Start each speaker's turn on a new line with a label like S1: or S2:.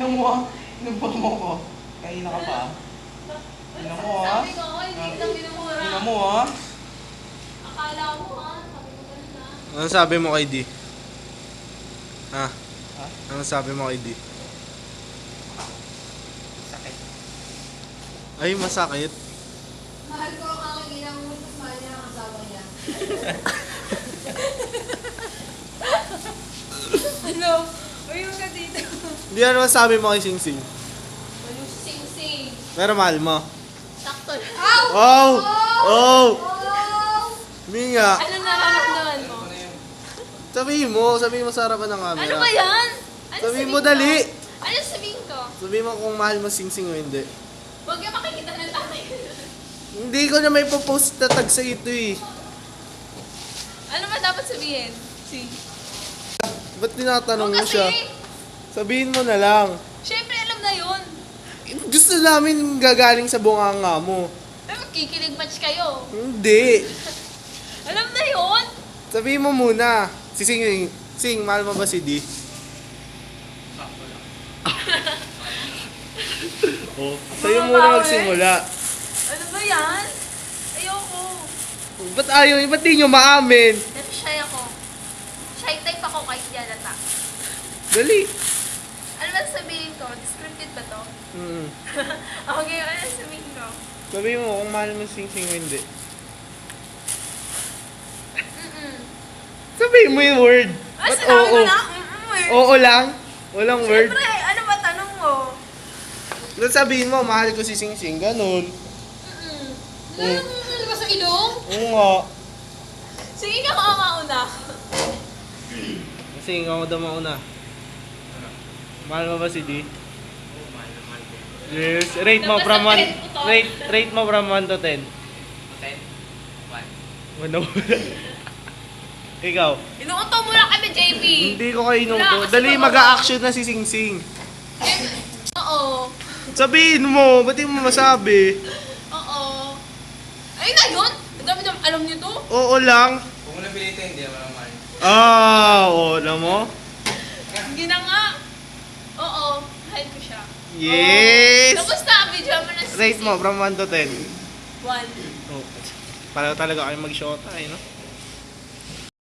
S1: Tingnan mo ah. Inumpot mo ko. Kaina ka pa. Tingnan mo ah.
S2: Sabi ko, hindi kita minumura.
S1: Tingnan mo ah.
S2: Akala mo sabi ko ganun na.
S3: Ano sabi mo kay D? Ha?
S1: Ha?
S3: Ano sabi mo kay D?
S1: Sakit.
S3: Ay, masakit.
S2: Mahal ko ang aking inang mo, mas mahal niya ang asawa niya. Ano? Ayun ka dito.
S3: Hindi ano sabi mo kay Sing Sing?
S2: Ano sing-sing?
S3: Pero mahal mo.
S2: Sakto lang.
S3: Oh! Oh!
S2: Oh!
S3: Minga!
S2: Ano nararamdaman mo?
S3: Sabihin mo sa harapan ng camera.
S2: Ano ba yan? Ano
S3: Sabihin mo dali!
S2: Ano sabihin ko?
S3: Sabihin mo kung mahal mo Sing Sing o hindi.
S2: Huwag yung makikita ng tatay.
S3: Hindi ko na may post na tag sa ito eh.
S2: Ano ba dapat sabihin?
S3: Ba't tinatanong mo
S2: Kasi,
S3: siya? Sabihin mo na lang.
S2: syempre alam na yun.
S3: Gusto namin gagaling sa bunganga mo.
S2: Ay, magkikilig match kayo.
S3: Hindi.
S2: Alam na yun.
S3: Sabihin mo muna. Si Sing, Sing, mahal mo ba si D? Oh, sa'yo muna magsimula.
S2: Ano ba yan? Ayoko.
S3: Ba't ayaw? Ba't di nyo maamin?
S2: Pero shy ako. Shy type ako kahit di alata.
S3: Dali.
S2: Ano ba sabihin ko? Scripted ba to? Okay, ano sabihin ko?
S3: Sabihin mo kung mahal mo si Sing Sing o hindi. Sabihin mo yung word.
S2: Ah,
S3: Ba't
S2: sinabi
S3: oo?
S2: mo na?
S3: Oo lang? Walang word?
S2: Siyempre, ano ba tanong mo?
S3: Ba't sabihin mo, mahal ko si Sing Sing, ganun.
S2: Ano ba sa ilong?
S3: Oo nga.
S2: Sige ka makakauna.
S3: Sing, ako daw mauna. Mahal mo ba si D? Yes. Rate mo from 1. Rate mo from 1 to 10.
S1: 10? 1.
S3: Ano? Ikaw.
S2: Inuunto mo lang kami, JP.
S3: Hindi ko kayo inuto.
S2: Wala kasi
S3: Dali,
S2: mga-
S3: mag-a-action na si Sing Sing.
S2: Oo.
S3: Sabihin mo, ba't di mo masabi?
S2: Oo. Ayun na yun. Ang dami-dami. Alam niyo to?
S3: Oo lang.
S1: Kung mo napilitin, hindi naman naman.
S3: Oo, alam mo?
S2: Hindi na nga. Oo. Mahal ko siya.
S3: Yes!
S2: Tapos na, video mo na
S3: Rate mo from 1 to 10.
S2: 1.
S3: Oh. Pareho talaga kayo mag-shota eh, no?